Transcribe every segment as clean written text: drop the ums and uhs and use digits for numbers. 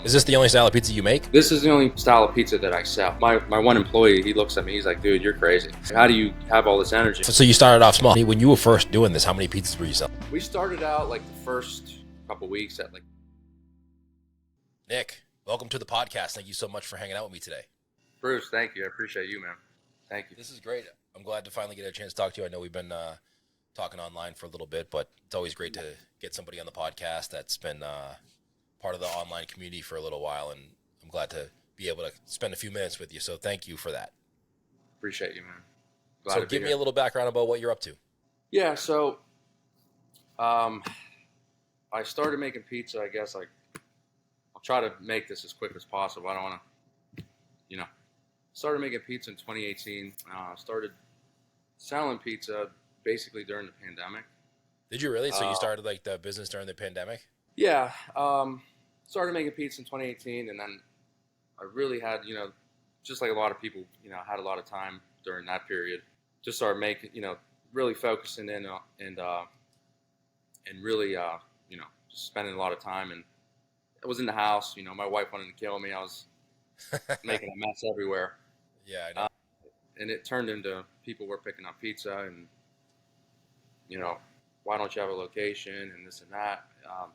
Is this the only style of pizza you make? This is the only style of pizza that I sell. My one employee, he looks at me, he's like, dude, you're crazy. How do you have all this energy? So you started off small. When you were first doing this, how many pizzas were you selling? We started out like the first couple weeks at like... Nick, welcome to the podcast. Thank you so much for hanging out with me today. Bruce, thank you. I appreciate you, man. Thank you. This is great. I'm glad to finally get a chance to talk to you. I know we've been talking online for a little bit, but it's always great to get somebody on the podcast that's been part of the online community for a little while, and I'm glad to be able to spend a few minutes with you. So thank you for that. Appreciate you, man. Glad So give me a little background about what you're up to. Yeah, so I started making pizza, I guess, like, I'll try to make this as quick as possible. I don't want to, started making pizza in 2018. Started selling pizza basically during the pandemic. Did you really? So you started like the business during the pandemic? Yeah. Started making pizza in 2018, and then I really had, just like a lot of people, had a lot of time during that period. Just started making, really focusing in and really, just spending a lot of time. And I was in the house. My wife wanted to kill me. I was making a mess everywhere. Yeah, I know. And it turned into people were picking up pizza and, why don't you have a location and this and that.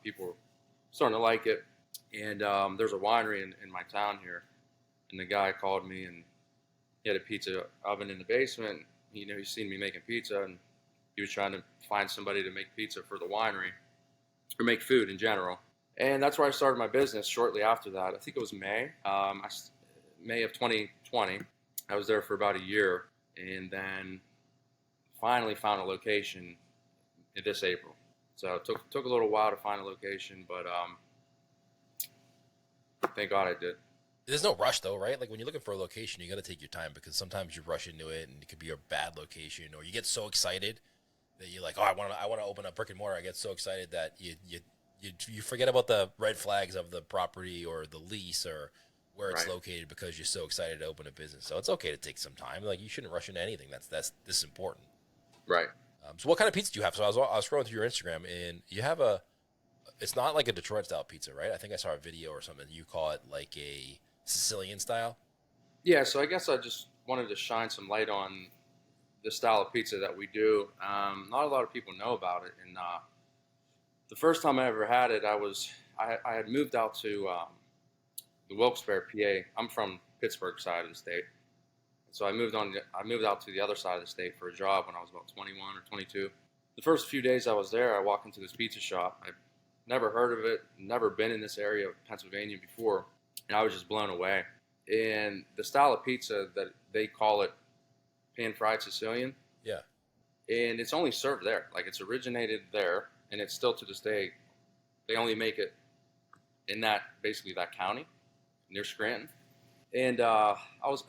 People were starting to like it. And there's a winery in my town here. And the guy called me, and he had a pizza oven in the basement. He's seen me making pizza, and he was trying to find somebody to make pizza for the winery or make food in general. And that's where I started my business shortly after that. I think it was May. May of 2020. I was there for about a year, and then finally found a location this April. So it took a little while to find a location, but thank God I did. There's no rush though, right? Like when you're looking for a location, you got to take your time, because sometimes you rush into it and it could be a bad location, or you get so excited that you're like, oh, I want to open a brick and mortar. I get so excited that you forget about the red flags of the property or the lease or where it's located, because you're so excited to open a business. So it's okay to take some time. Like, you shouldn't rush into anything. This is important. Right. So what kind of pizza do you have? So I was scrolling through your Instagram, and you have it's not like a Detroit style pizza, right? I think I saw a video or something. You call it like a Sicilian style. Yeah. So I guess I just wanted to shine some light on the style of pizza that we do. Not a lot of people know about it. And the first time I ever had it, I had moved out to the Wilkes-Barre, PA. I'm from Pittsburgh side of the state. So I moved out to the other side of the state for a job when I was about 21 or 22. The first few days I was there, I walked into this pizza shop. I never heard of it, never been in this area of Pennsylvania before, and I was just blown away. And the style of pizza, that they call it pan-fried Sicilian. Yeah. And it's only served there. Like, it's originated there, and it's still to this day. They only make it in basically that county near Scranton. And I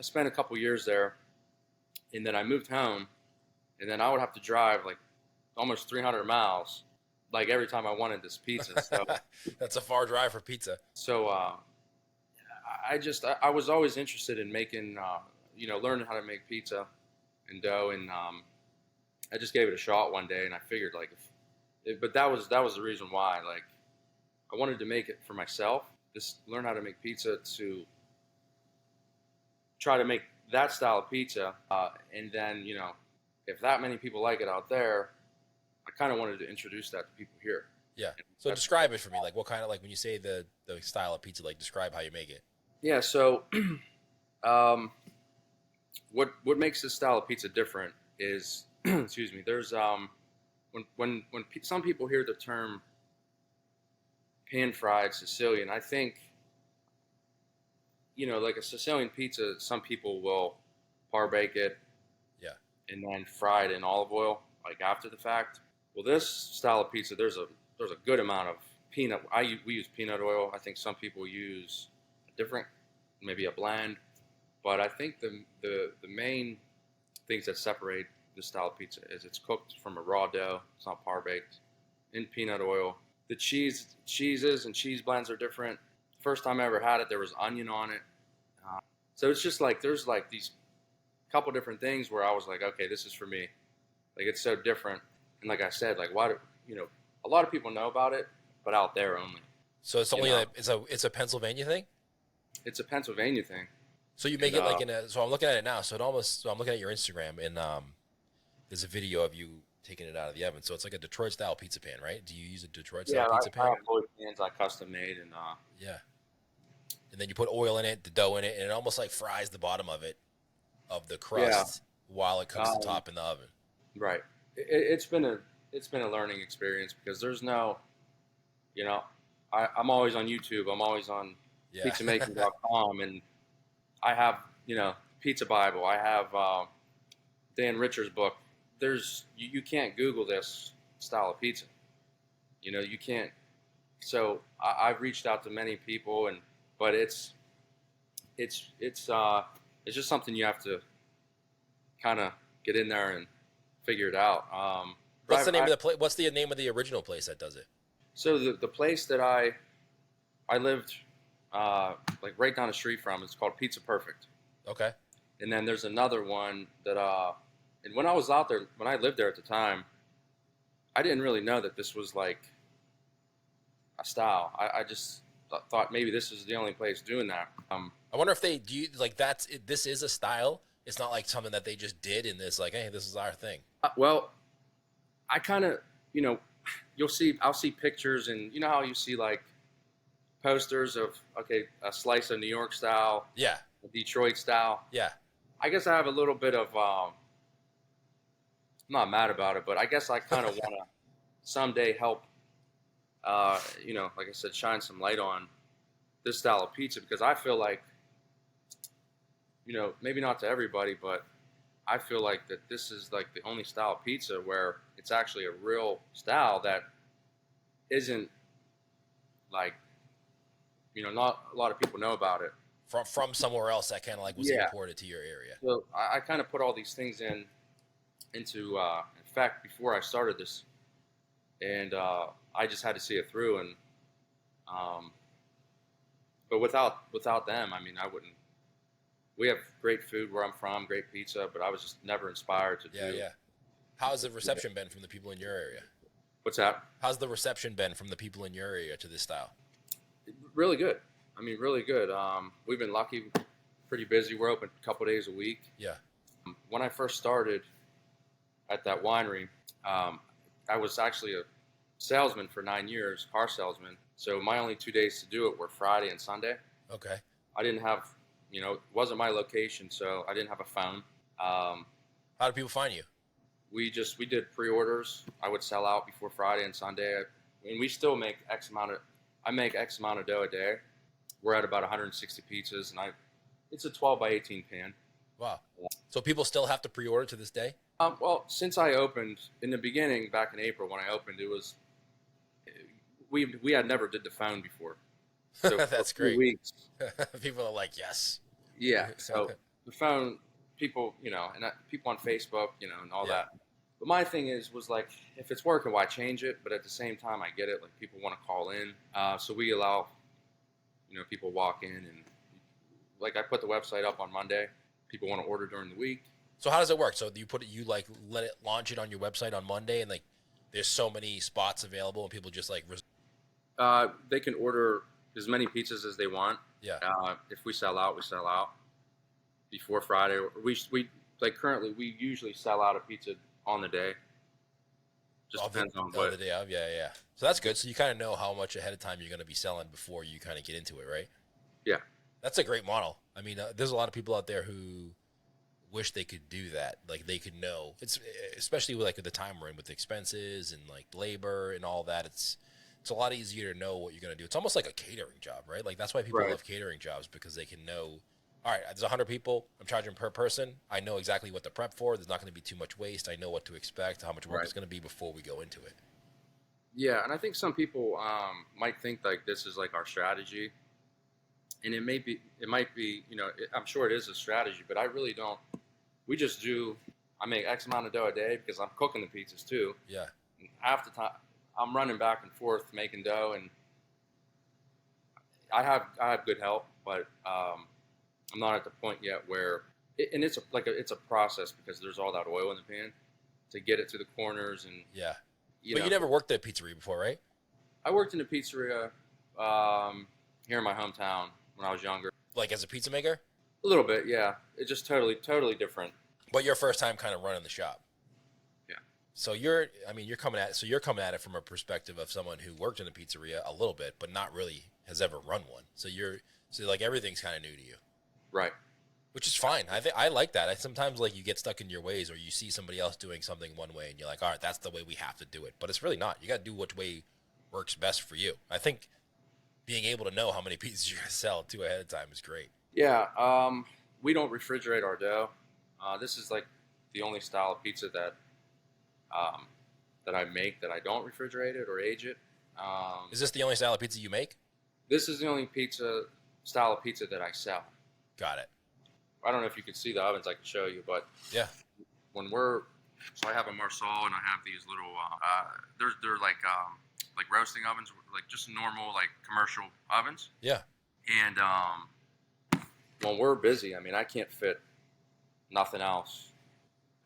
spent a couple years there, and then I moved home, and then I would have to drive like almost 300 miles, like every time I wanted this pizza. So that's a far drive for pizza. So I was always interested in making, learning how to make pizza and dough, and I just gave it a shot one day, and I figured but that was the reason why, like, I wanted to make it for myself, just learn how to make pizza, to try to make that style of pizza, and then, if that many people like it out there, I kind of wanted to introduce that to people here. Yeah. So describe it for me. Like, what kind of, like, when you say the style of pizza, like, describe how you make it. Yeah. So, what makes this style of pizza different is, excuse me, there's when some people hear the term pan-fried Sicilian, I think, like a Sicilian pizza, some people will par bake it, and then fry it in olive oil, like after the fact. Well, this style of pizza, there's a good amount of peanut. We use peanut oil. I think some people use a different, maybe a blend, but I think the main things that separate this style of pizza is it's cooked from a raw dough. It's not par baked in peanut oil. The cheeses and cheese blends are different. First time I ever had it, there was onion on it. So it's just like, there's like these couple different things where I was like, okay, this is for me. Like, it's so different. And like I said, like, why do, a lot of people know about it, but out there only. So it's You only know, it's a Pennsylvania thing. it's a Pennsylvania thing. So you make And it like in a. So I'm looking at it now. So I'm looking at your Instagram, and there's a video of you taking it out of the oven. So it's like a Detroit style pizza pan, right? Do you use a Detroit yeah, style pizza I pan? have Lloyd pans I custom made, and Yeah. And then you put oil in it, the dough in it, and it almost like fries the bottom of the yeah, crust while it cooks the um, top in the oven. right. It's been a learning experience because there's no, you know, I'm always on YouTube. I'm always on Yeah. pizzamaking.com, and I have, Pizza Bible. I have Dan Richards' book. You can't Google this style of pizza. You can't. So I've reached out to many people, but it's just something you have to kind of get in there and figure it out. What's the name of the place? What's the name of the original place that does it? So the place that I lived like right down the street from, it's called Pizza Perfect. Okay. And then there's another one that and when I was out there, when I lived there at the time, I didn't really know that this was like a style. I just thought maybe this is the only place doing that. I wonder if they do you, like that's this is a style. It's not like something that they just did in this like, hey, this is our thing. Well, I kind of, I'll see pictures, and you know how you see like posters of, okay, a slice of New York style, Yeah. a Detroit style. Yeah. I guess I have a little bit of, I'm not mad about it, but I guess I kind of want to someday help, like I said, shine some light on this style of pizza, because I feel like, maybe not to everybody, but I feel like that this is like the only style of pizza where it's actually a real style that isn't like, not a lot of people know about it. From somewhere else that kind of like was Yeah. imported to your area. So I kind of put all these things into effect before I started this, and I just had to see it through. And but without them, I mean, I wouldn't. We have great food where I'm from, great pizza, but I was just never inspired to Yeah, do. yeah. How's the reception been from the people in your area? What's that? How's the reception been from the people in your area to this style? Really good. I mean, really good. We've been lucky, pretty busy. We're open a couple days a week. Yeah. When I first started at that winery, I was actually a salesman for 9 years, car salesman. So my only 2 days to do it were Friday and Sunday. Okay. I didn't have, it wasn't my location, so I didn't have a phone. How do people find you? We did pre-orders. I would sell out before Friday and Sunday, and we still make I make X amount of dough a day. We're at about 160 pizzas, and it's a 12 by 18 pan. Wow. So people still have to pre-order to this day? Well, since I opened in the beginning, back in April when I opened, it was we had never did the phone before. So That's great. Weeks. People are like, yes. Yeah. So the phone, people, and people on Facebook, and all that. But my thing was like, if it's working, why change it? But at the same time, I get it. Like, people want to call in, so we allow, people walk in, and like I put the website up on Monday. People want to order during the week. So how does it work? So you like let it launch it on your website on Monday, and like there's so many spots available, and people just like. They can order as many pizzas as they want. Yeah. If we sell out, we sell out before Friday. We like currently we usually sell out a pizza on the day. Just depends on what the day of. Yeah, yeah. So that's good. So you kind of know how much ahead of time you're going to be selling before you kind of get into it, right? Yeah. That's a great model. I mean, there's a lot of people out there who wish they could do that. Like they could know. It's especially with like the time we're in with expenses and like labor and all that. It's a lot easier to know what you're going to do. It's almost like a catering job, right? Like that's why people love catering jobs, because they can know, all right, there's 100 people. I'm charging per person. I know exactly what to prep for. There's not going to be too much waste. I know what to expect, how much work it's going to be before we go into it. Yeah, and I think some people might think like this is like our strategy. And it might be, I'm sure it is a strategy, but I really don't. We just I make X amount of dough a day because I'm cooking the pizzas too. Yeah. And half the time, I'm running back and forth making dough, and I have good help, but I'm not at the point yet where, and it's a process because there's all that oil in the pan to get it to the corners, and yeah. But you never worked at a pizzeria before, right? I worked in a pizzeria Here in my hometown when I was younger. Like as a pizza maker? A little bit, yeah. It's just totally different. But your first time kind of running the shop. Yeah. So you're coming at it from a perspective of someone who worked in a pizzeria a little bit, but not really has ever run one. So like everything's kind of new to you. Right. Which is fine. I like that. Sometimes like you get stuck in your ways, or you see somebody else doing something one way, and you're like, all right, that's the way we have to do it. But it's really not. You got to do which way works best for you. I think being able to know how many pizzas you're gonna sell too ahead of time is great. Yeah. We don't refrigerate our dough. This is like the only style of pizza that I make that I don't refrigerate it or age it. Is this the only style of pizza you make? This is the only style of pizza that I sell. Got it. I don't know if you can see the ovens. I can show you, but yeah, so I have a Marsal and I have these little they're like roasting ovens, like just normal like commercial ovens. Yeah. And when we're busy, I mean, I can't fit nothing else.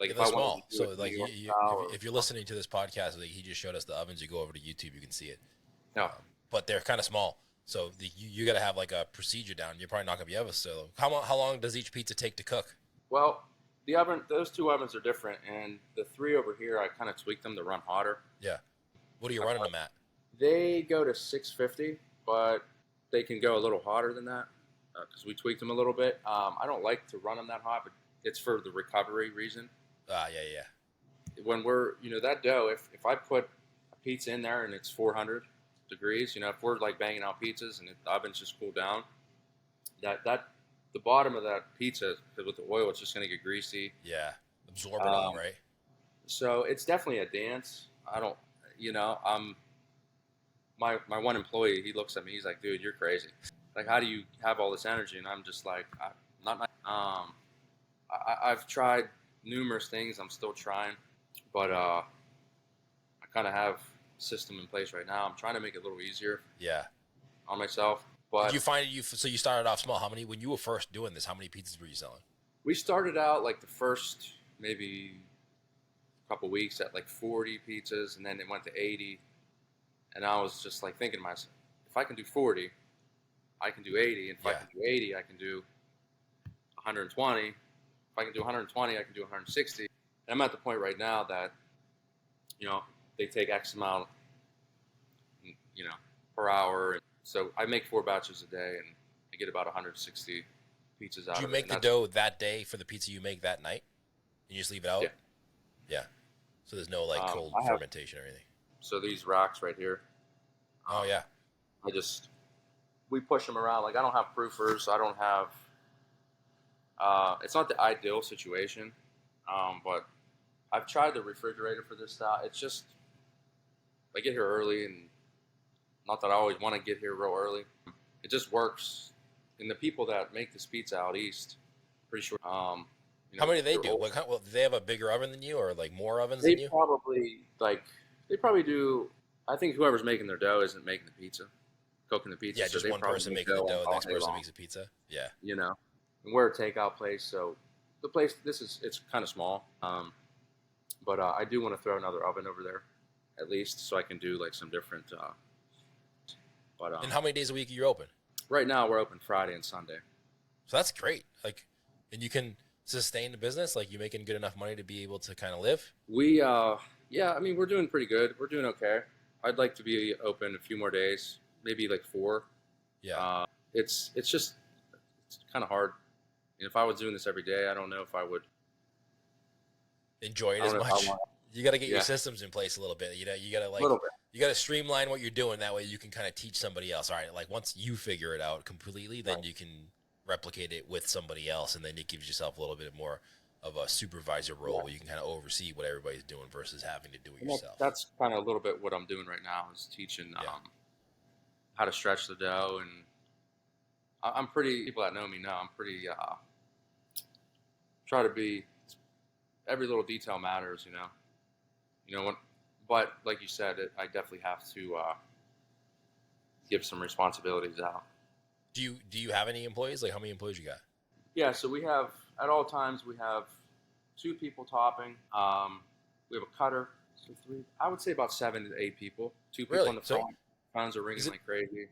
Like if I small, so like if you're listening to this podcast, like he just showed us the ovens. You go over to YouTube, you can see it. No, but they're kind of small. So you got to have like a procedure down. You're probably not going to be able to sell. How long does each pizza take to cook? Well, those two ovens are different, and the three over here, I kind of tweaked them to run hotter. Yeah. What are you running them at? They go to 650, but they can go a little hotter than that because we tweaked them a little bit. I don't like to run them that hot, but it's for the recovery reason. Yeah. When we're, that dough, if I put a pizza in there and it's 400 degrees, if we're like banging out pizzas and the oven's just cooled down, the bottom of that pizza with the oil, it's just going to get greasy. Yeah, absorb it all, right? So it's definitely a dance. I don't, my one employee, he looks at me, he's like, dude, you're crazy. Like, how do you have all this energy? And I'm just like, I've tried numerous things. I'm still trying, but I kind of have system in place right now. I'm trying to make it a little easier. Yeah. On myself. But did you find so you started off small. When you were first doing this, how many pizzas were you selling? We started out like the first maybe couple weeks at like 40 pizzas, and then it went to 80. And I was just like thinking to myself, if I can do 40, I can do 80. And if I can do 80, I can do 120. If I can do 120, I can do 160. And I'm at the point right now that, they take X amount, per hour. And so I make 4 batches a day, and I get about 160 pizzas out. Do you make the dough that day for the pizza you make that night? And you just leave it out? Yeah. Yeah. So there's no cold fermentation or anything. So these racks right here. Oh yeah. We push them around. Like I don't have proofers. I don't have. It's not the ideal situation, but I've tried the refrigerator for this style. It's just I get here early, and not that I always want to get here real early. It just works. And the people that make this pizza out east, pretty sure. How many do they do? Do they have a bigger oven than you, or like more ovens than you? They probably do. I think whoever's making their dough isn't making the pizza, cooking the pizza. Yeah, just one person making the dough, the next person makes the pizza. Yeah. And we're a takeout place, so the place it's kind of small. But I do want to throw another oven over there, at least, so I can do like some different. And how many days a week are you open? Right now, we're open Friday and Sunday. So that's great. And you can sustain the business. Like, you making good enough money to be able to kind of live? Yeah. I mean, we're doing pretty good. We're doing okay. I'd like to be open a few more days, maybe like 4. Yeah. It's kind of hard. And if I was doing this every day, I don't know if I would enjoy it as much. You got to get your systems in place a little bit. You got to you got to streamline what you're doing. That way you can kind of teach somebody else. All right, like once you figure it out completely, then you can replicate it with somebody else, and then it gives yourself a little bit more of a supervisor role where you can kind of oversee what everybody's doing versus having to do it yourself. That's kind of a little bit what I'm doing right now is teaching how to stretch the dough, and I'm pretty. People that know me know I'm pretty. Try to be. Every little detail matters, But like you said, I definitely have to give some responsibilities out. Do you have any employees? Like, how many employees you got? Yeah, so we have at all times we have 2 people topping. We have a cutter. So 3. I would say about 7 to 8 people. 2 people on the phone. Phones are ringing like crazy.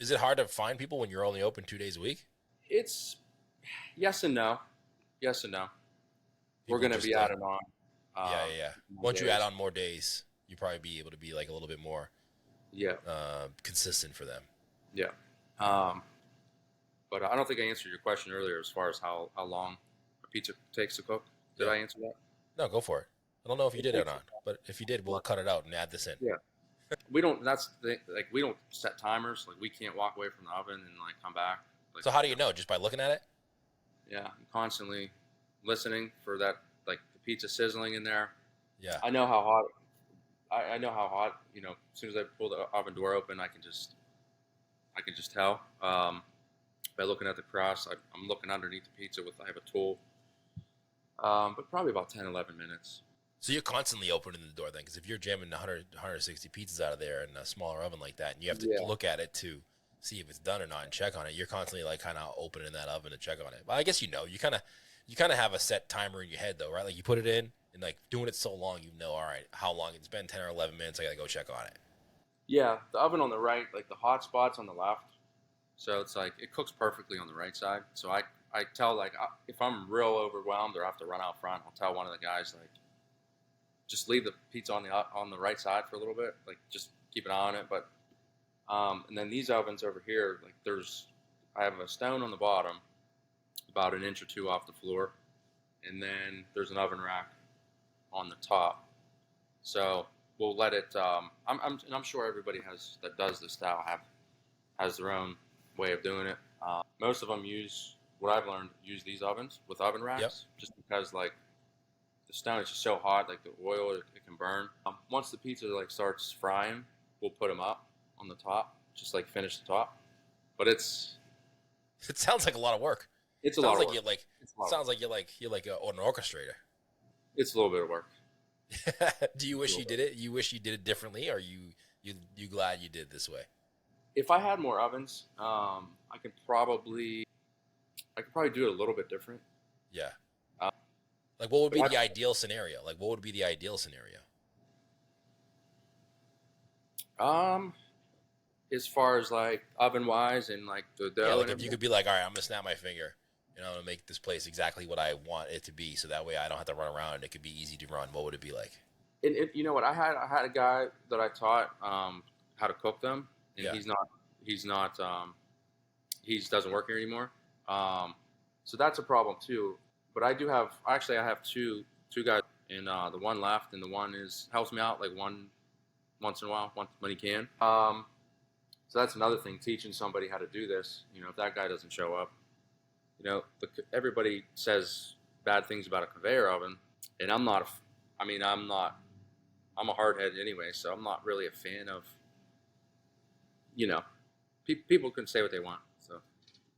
Is it hard to find people when you're only open 2 days a week? It's yes and no. Yes and no. We're People going to just be like, adding on yeah. more Once you add days. on more days, you probably be able to be like a little bit more Yeah, consistent for them. yeah. Um, but I don't think I answered your question earlier as far as how long a pizza takes to cook. Did Yeah. I answer that? No, go for it. I don't know if you It did or takes not, but if you did, we'll about, cut it out and add this in. yeah. We don't. That's the thing, like we don't set timers. Like we can't walk away from the oven and like come back. Like So how do you know? Just by looking at it? yeah, I'm constantly listening for that, like the pizza sizzling in there. Yeah. I know how hot. I know how hot. You know, as soon as I pull the oven door open, I can just tell. By looking at the crust, I'm looking underneath the pizza with I have a tool. But probably about 10, 11 minutes. So you're constantly opening the door then, because if you're jamming 100, 160 pizzas out of there in a smaller oven like that, and you have to Yeah. look at it to see if it's done or not and check on it, you're constantly like kind of opening that oven to check on it. Well, I guess you kind of have a set timer in your head though, right? Like you put it in and like doing it so long, you know, all right, how long it's been, 10 or 11 minutes, I gotta go check on it. Yeah, the oven on the right, like the hot spots on the left. So it's like it cooks perfectly on the right side. So I tell like if I'm real overwhelmed or I have to run out front, I'll tell one of the guys like just leave the pizza on the right side for a little bit, like just keep an eye on it. But and then these ovens over here, like I have a stone on the bottom, about an inch or two off the floor, and then there's an oven rack on the top. So we'll let it. I'm sure everybody that does this style has their own way of doing it. Most of them use what I've learned use these ovens with oven racks, Yep. just because like the stone is just so hot, like the oil it can burn. Once the pizza like starts frying, we'll put them up on the top, just like finish the top. But It sounds like a lot of work. it's a lot Sounds of like work. you're like, It's a lot of sounds work. like you're like an orchestrator. It's a little bit of work. Do you wish you did it? You wish you did it differently, or you glad you did it this way? If I had more ovens, I could probably do it a little bit different. Yeah. Uh, Like, what would be but the ideal scenario? Like, what would be the ideal scenario? As far as like oven wise and like the Yeah, dough like and if you everything. could be like, all right, I'm gonna snap my finger, and I'm gonna make this place exactly what I want it to be, so that way I don't have to run around and it could be easy to run. What would it be like? And you know what? I had a guy that I taught how to cook them, and Yeah. he's not he doesn't work here anymore. So that's a problem too. But I have two guys, and the one left, and the one is helps me out like once in a while, when he can. So that's another thing, teaching somebody how to do this. You know, if that guy doesn't show up, you know, everybody says bad things about a conveyor oven, and I'm not. I mean, I'm not. I'm a hardhead anyway, so I'm not really a fan of. You know, people can say what they want. So,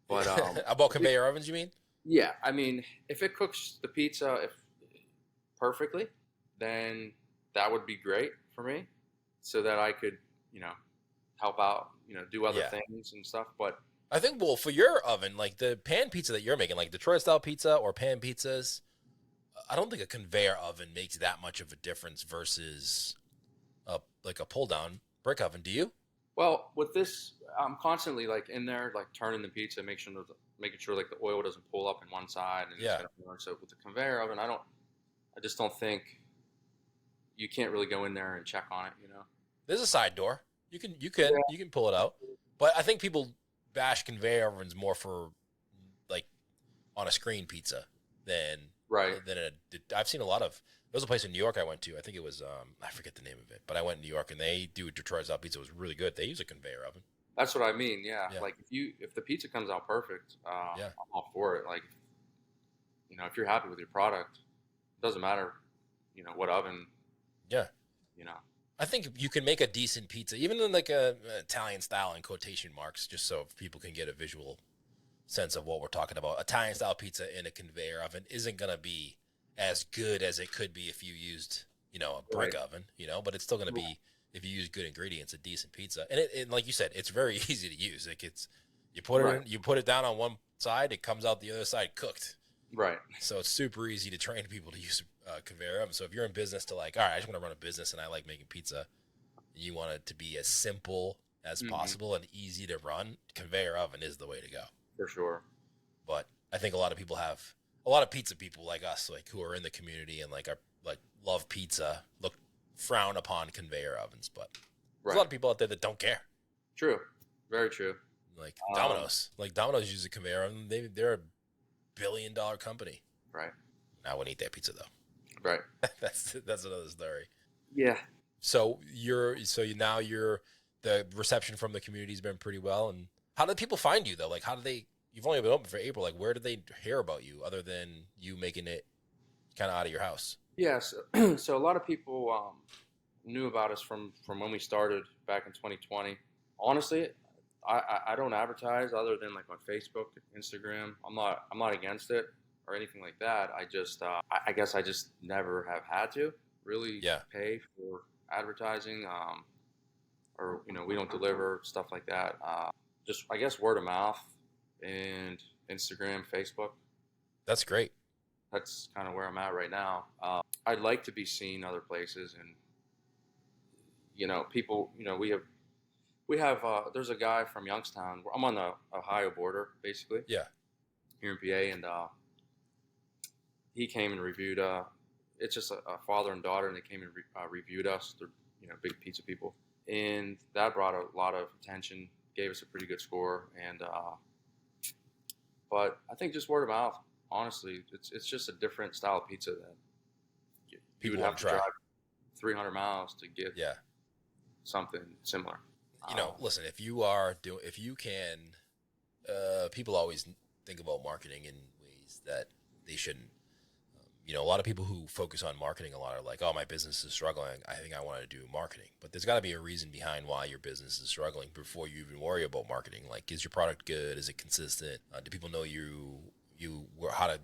but About conveyor ovens, you mean? yeah, I mean, if it cooks the pizza perfectly, then that would be great for me, so that I could, you know, help out, you know, do other Yeah. things and stuff. But I think, well, for your oven, like the pan pizza that you're making, like Detroit style pizza or pan pizzas, I don't think a conveyor oven makes that much of a difference versus like a pull down brick oven. Do you? well, with this, I'm constantly like in there, like turning the pizza, making sure like the oil doesn't pull up in one side and it's Yeah. gonna burn. So with the conveyor oven, I just don't think you can't really go in there and check on it. You know? There's a side door. You Yeah. can pull it out. But I think people bash conveyor ovens more for like on a screen pizza than Right. I've seen a lot of. There was a place in New York I went to. I think it was I forget the name of it, but I went to New York and they do Detroit style pizza. It was really good. They use a conveyor oven. That's what I mean. Yeah. Yeah. Like if the pizza comes out perfect, Yeah. I'm all for it. Like, you know, if you're happy with your product, it doesn't matter, you know, what oven. Yeah. You know. I think you can make a decent pizza, even in like a Italian style in quotation marks, just so people can get a visual sense of what we're talking about. Italian style pizza in a conveyor oven isn't gonna be as good as it could be if you used, a brick Right. oven, but it's still gonna be, if you use good ingredients, a decent pizza. And and like you said, it's very easy to use. Like you put it Right. in, you put it down on one side, it comes out the other side cooked. Right. So it's super easy to train people to use a conveyor oven. So if you're in business to like, all right, I just want to run a business and I like making pizza, you want it to be as simple as possible and easy to run, conveyor oven is the way to go. For sure. But I think a lot of people have a lot of pizza people like us, like who are in the community and like are like love pizza, frown upon conveyor ovens, but there's a lot of people out there that don't care. True. Very true. Like Domino's uses a conveyor oven. They're a $1 billion company. Right. I wouldn't eat that pizza though. Right. That's another story. Yeah. So the reception from the community has been pretty well. And how do people find you though? Like you've only been open for April. Like where did they hear about you other than you making it kind of out of your house? Yes. So a lot of people knew about us from when we started back in 2020. Honestly, I don't advertise other than like on Facebook, Instagram. I'm not against it or anything like that. I just I guess I just never have had to really pay for advertising, or we don't deliver stuff like that. Just I guess word of mouth and Instagram, Facebook. That's great. That's kind of where I'm at right now. I'd like to be seen other places, and people. We have there's a guy from Youngstown. I'm on the Ohio border, basically. Yeah. Here in PA, and he came and reviewed. It's just a father and daughter, and they came and reviewed us. They're big pizza people, and that brought a lot of attention. Gave us a pretty good score, and but I think just word of mouth. Honestly, it's just a different style of pizza that you would have to drive 300 miles to get something similar. Listen, people always think about marketing in ways that they shouldn't. A lot of people who focus on marketing a lot are like, oh, my business is struggling. I think I want to do marketing. But there's got to be a reason behind why your business is struggling before you even worry about marketing. Like, is your product good? Is it consistent? Do people know how to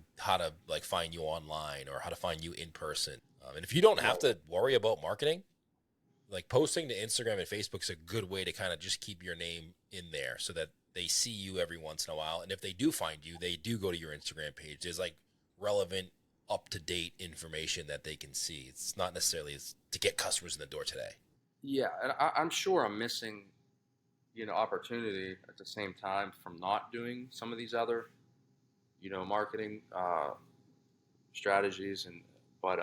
like find you online or how to find you in person? And if you don't have to worry about marketing, like posting to Instagram and Facebook is a good way to kind of just keep your name in there so that they see you every once in a while. And if they do find you, they do go to your Instagram page. There's like relevant, up-to-date information that they can see. It's not necessarily to get customers in the door today. Yeah, and I'm sure I'm missing, opportunity at the same time from not doing some of these other, marketing strategies. But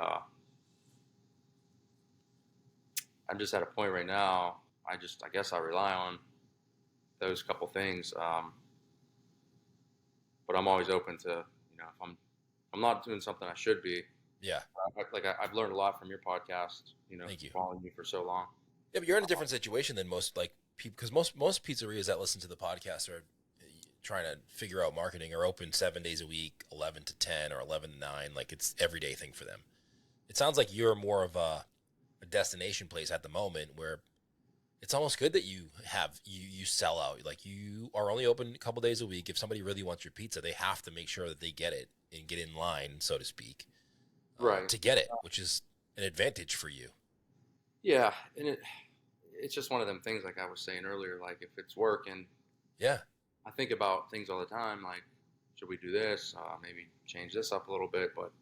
I'm just at a point right now. I guess I rely on those couple things. But I'm always open to, if I'm not doing something I should be. Yeah. I've learned a lot from your podcast, Thank you. Following you for so long. Yeah, but you're in a different situation than most people, because most pizzerias that listen to the podcast are trying to figure out marketing are open 7 days a week, 11 to 10 or 11 to 9. Like it's everyday thing for them. It sounds like you're more of a destination place at the moment where it's almost good that you sell out. Like you are only open a couple days a week. If somebody really wants your pizza, they have to make sure that they get it and get in line, so to speak, right, to get it, which is an advantage for you. Yeah, and it's just one of them things, like I was saying earlier. Like if it's working, I think about things all the time. Like, should we do this? Maybe change this up a little bit. But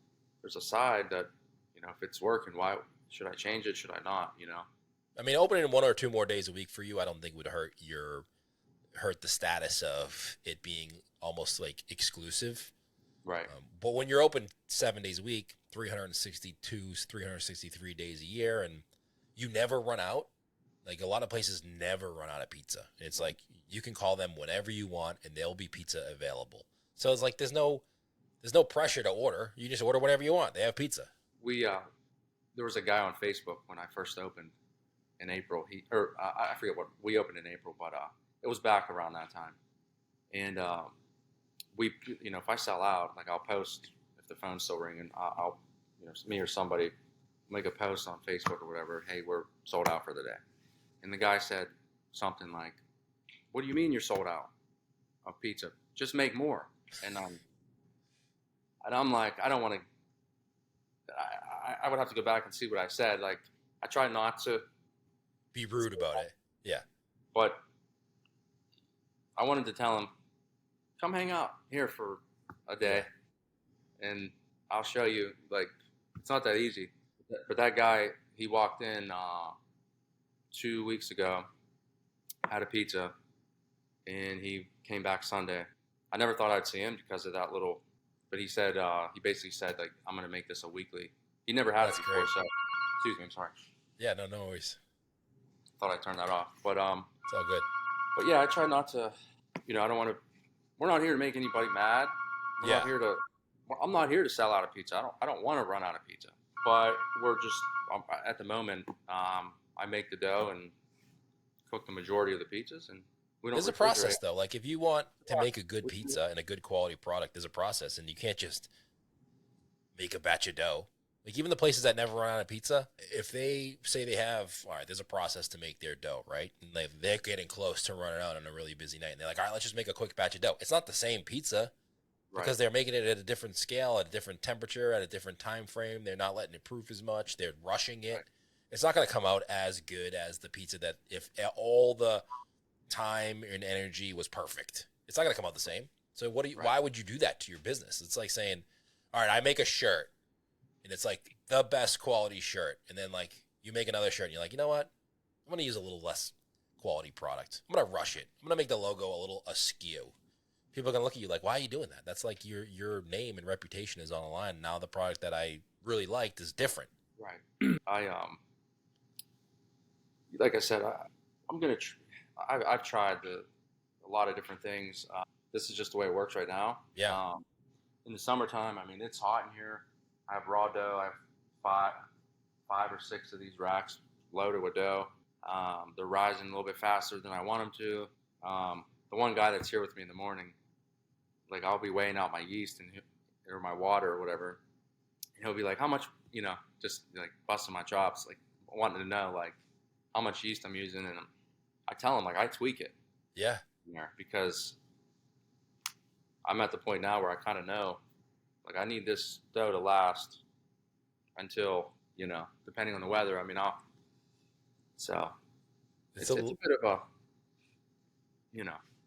there's a side that if it's working, why should I change it? Should I not? I mean, opening 1 or 2 more days a week for you, I don't think would hurt the status of it being almost like exclusive. Right. But when you're open 7 days a week, 363 days a year, and you never run out, like a lot of places never run out of pizza. It's like you can call them whenever you want and there'll be pizza available. So it's like there's no pressure to order. You just order whenever you want. They have pizza. There was a guy on Facebook when I first opened in April. I forget what we opened in April, but it was back around that time. And if I sell out, like I'll post if the phone's still ringing. I'll me or somebody make a post on Facebook or whatever. Hey, we're sold out for the day. And the guy said something like, "What do you mean you're sold out of pizza? Just make more." And I'm like, I don't want to. I would have to go back and see what I said. Like, I try not to be rude about it. Yeah. But I wanted to tell him, come hang out here for a day and I'll show you. Like, it's not that easy. But that guy, he walked in 2 weeks ago had a pizza, and he came back Sunday. I never thought I'd see him because of that little, but he said he basically said like I'm gonna make this a weekly. He never had That's it before, great. so excuse me, I'm sorry. Yeah, no, no worries. Thought I turned that off, It's all good. but yeah, I try not to. I don't want to. We're not here to make anybody mad. We're Yeah. not here to. I'm not here to sell out of pizza. I don't want to run out of pizza. But we're just at the moment. I make the dough and cook the majority of the pizzas, and we don't There's a refrigerate. process though. Like if you want to make a good pizza and a good quality product, there's a process, and you can't just make a batch of dough. Like even the places that never run out of pizza, if they say they have, all right, there's a process to make their dough, right? And they're getting close to running out on a really busy night, and they're like, all right, let's just make a quick batch of dough. It's not the same pizza because they're making it at a different scale, at a different temperature, at a different time frame. They're not letting it proof as much. They're rushing it. Right. It's not going to come out as good as the pizza that if all the time and energy was perfect. It's not going to come out the same. So why would you do that to your business? It's like saying, all right, I make a shirt and it's like the best quality shirt. And then like you make another shirt and you're like, you know what? I'm going to use a little less quality product. I'm going to rush it. I'm going to make the logo a little askew. People are going to look at you like, why are you doing that? That's like your name and reputation is on the line. Now the product that I really liked is different. Right. Like I said, I'm going to, I've tried a lot of different things. This is just the way it works right now. Yeah. In the summertime, I mean, it's hot in here. I have raw dough. I have five or six of these racks loaded with dough. They're rising a little bit faster than I want them to. The one guy that's here with me in the morning, like I'll be weighing out my yeast or my water or whatever, and he'll be like, "How much?" Just like busting my chops, like wanting to know like how much yeast I'm using, and I tell him like I tweak it. Yeah. Because I'm at the point now where I kind of know, like I need this dough to last until depending on the weather. I mean, it's a bit of a,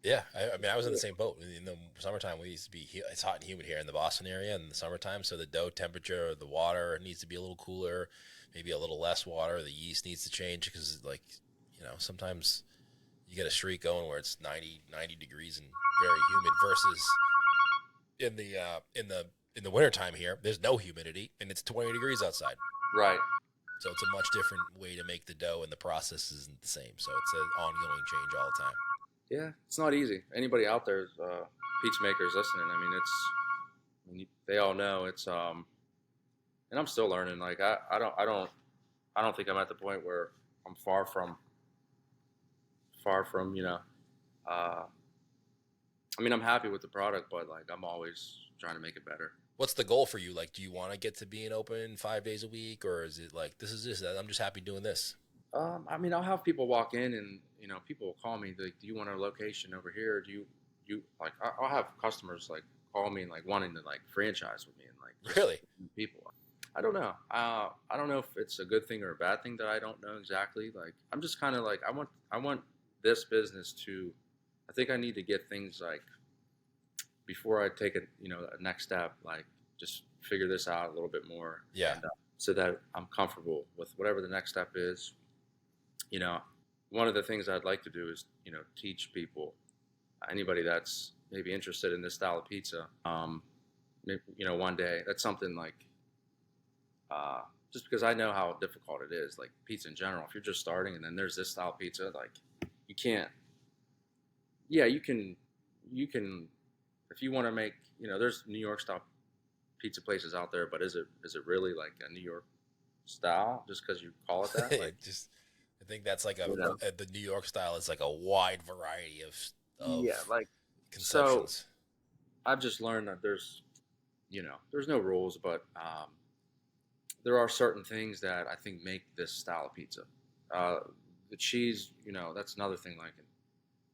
Yeah, I mean, I was in the same boat. In the summertime, we used to be, it's hot and humid here in the Boston area in the summertime, so the dough temperature, the water needs to be a little cooler, maybe a little less water. The yeast needs to change because, like, sometimes you get a streak going where it's 90 degrees and very humid versus in the wintertime here, there's no humidity and it's 20 degrees outside. Right. So it's a much different way to make the dough and the process isn't the same. So it's an ongoing change all the time. Yeah, it's not easy. Anybody out there, pizza makers listening, I mean, they all know it's, and I'm still learning. Like I don't think I'm at the point where I'm far from, I mean, I'm happy with the product, but like I'm always trying to make it better. What's the goal for you? Like, do you want to get to being open 5 days a week, or is it like I'm just happy doing this? I mean, I'll have people walk in, and people will call me like, "Do you want a location over here? Do you like?" I'll have customers like call me and like wanting to like franchise with me and like really people. I don't know. I don't know if it's a good thing or a bad thing that I don't know exactly. Like, I'm just kind of like I want this business to. I think I need to get things like before I take a next step. Like, just figure this out a little bit more. Yeah. And, so that I'm comfortable with whatever the next step is. One of the things I'd like to do is, teach people, anybody that's maybe interested in this style of pizza, maybe, one day. That's something like, just because I know how difficult it is, like pizza in general. If you're just starting and then there's this style of pizza, like you can't. Yeah, you can, if you want to make, there's New York style pizza places out there, but is it really like a New York style just because you call it that? Like, I think that's like the New York style is like a wide variety of like conceptions. So I've just learned that there's no rules, but there are certain things that I think make this style of pizza. The cheese, that's another thing. Like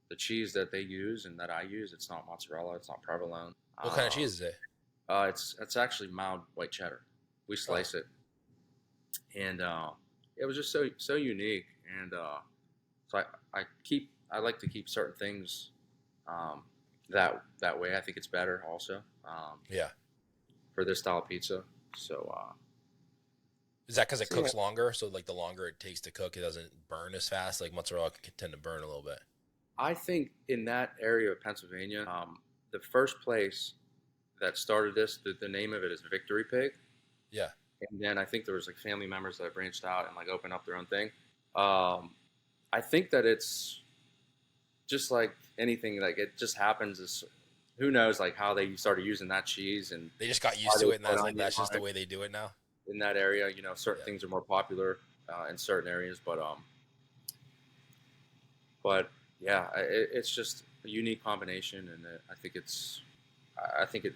the cheese that they use and that I use, it's not mozzarella, it's not provolone. What kind of cheese is it? It's actually mild white cheddar. We slice it, and it was just so unique. And so I like to keep certain things that way. I think it's better also. Yeah. For this style of pizza. So is that because it cooks longer? So like the longer it takes to cook, it doesn't burn as fast. Like mozzarella can tend to burn a little bit. I think in that area of Pennsylvania, the first place that started this, the name of it is Victory Pig. Yeah. And then I think there was like family members that branched out and like opened up their own thing. I think that it's just like anything, like it just happens. Is who knows like how they started using that cheese and they just got used to it, and that's just the way they do it now. In that area, you know, certain things are more popular in certain areas, but yeah, it's just a unique combination, and I think it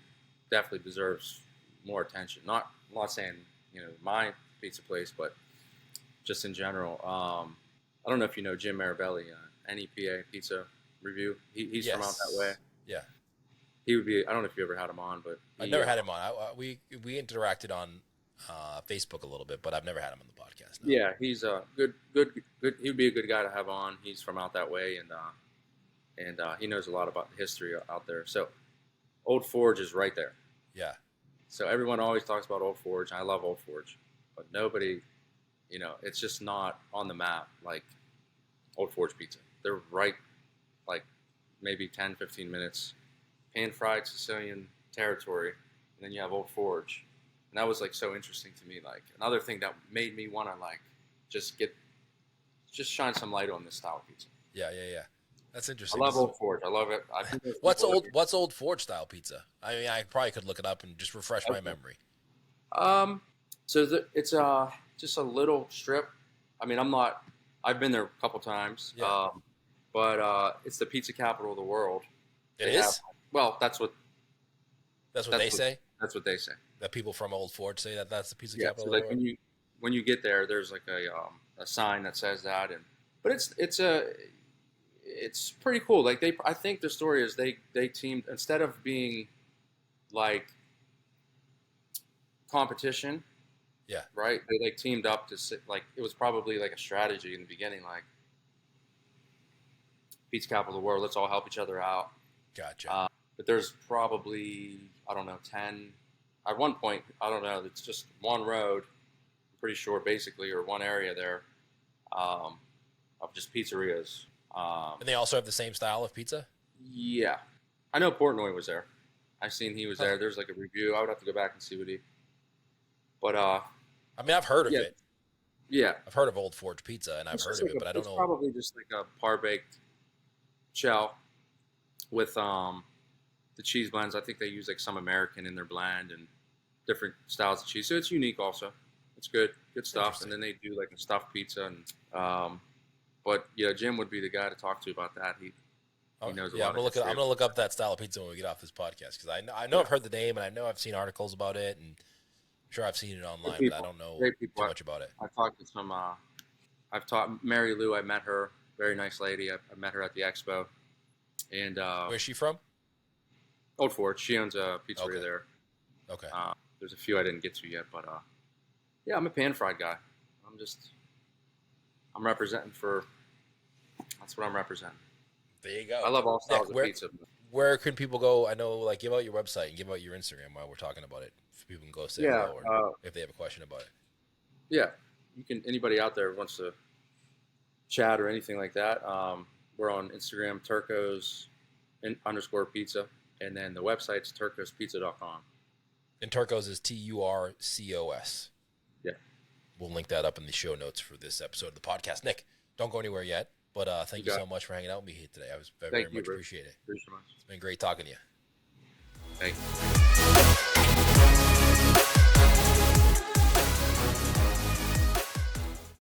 definitely deserves more attention. I'm not saying you know my pizza place, but just in general. I don't know if you know Jim Marabelli, NEPA Pizza Review. He's from out that way. Yeah. He would be. I don't know if you ever had him on, but I've never had him on. We interacted on Facebook a little bit, but I've never had him on the podcast. No. Yeah, he's a good. He would be a good guy to have on. He's from out that way, and he knows a lot about the history out there. So, Old Forge is right there. Yeah. So everyone always talks about Old Forge. And I love Old Forge, but nobody, you know, it's just not on the map like Old Forge Pizza. They're right, like maybe 10, 15 minutes, pan-fried Sicilian territory, and then you have Old Forge. And that was like so interesting to me. Like another thing that made me want to like just shine some light on this style of pizza. Yeah. That's interesting. I love Old Forge. I love it. What's Old Forge style pizza? I mean, I probably could look it up and just refresh my memory. So it's just a little strip. I mean, I've been there a couple times. Yeah. But it's the pizza capital of the world. It is? Well, that's what they say. That's what they say. That people from Old Forge say that's the pizza capital. So like when you get there, there's like a sign that says that, but it's pretty cool. Like I think the story is they teamed, instead of being like competition. Yeah. Right. They like teamed up to sit, like it was probably like a strategy in the beginning, like pizza capital of the world. Let's all help each other out. Gotcha. But there's probably, I don't know, 10 at one point. I don't know. It's just one road. I'm pretty sure, basically, or one area there of just pizzerias. And they also have the same style of pizza? Yeah. I know Portnoy was there. I seen he was there. There's like a review. I would have to go back and see what he. But I mean, I've heard of it. Yeah. I've heard of Old Forge Pizza, and I've heard of it, but I don't know. It's probably just like a par baked shell with the cheese blends. I think they use like some American in their blend and different styles of cheese. So it's unique also. It's good stuff. And then they do like a stuffed pizza and but yeah, Jim would be the guy to talk to about that. He knows a lot. I'm gonna look up that style of pizza when we get off this podcast, because I know I've heard the name, and I know I've seen articles about it, and I'm sure I've seen it online, but I don't know too much about it. I talked to some. I've taught Mary Lou. I met her. Very nice lady. I met her at the expo. And where's she from? Old Forge. She owns a pizzeria there. Okay. There's a few I didn't get to yet, but yeah, I'm a pan fried guy. I'm representing for. That's what I'm representing. There you go. I love all styles of pizza. Where can people go? I know, like, give out your website and give out your Instagram while we're talking about it. So people can go say hello, or if they have a question about it. Yeah, you can. Anybody out there wants to chat or anything like that. We're on Instagram, Turco's _pizza, and then the website's turcospizza.com. And Turco's is TURCOS. Yeah. We'll link that up in the show notes for this episode of the podcast. Nick, don't go anywhere yet, but thank you so much for hanging out with me here today. I was very much appreciate it. Appreciate it. It's been great talking to you. Thank you.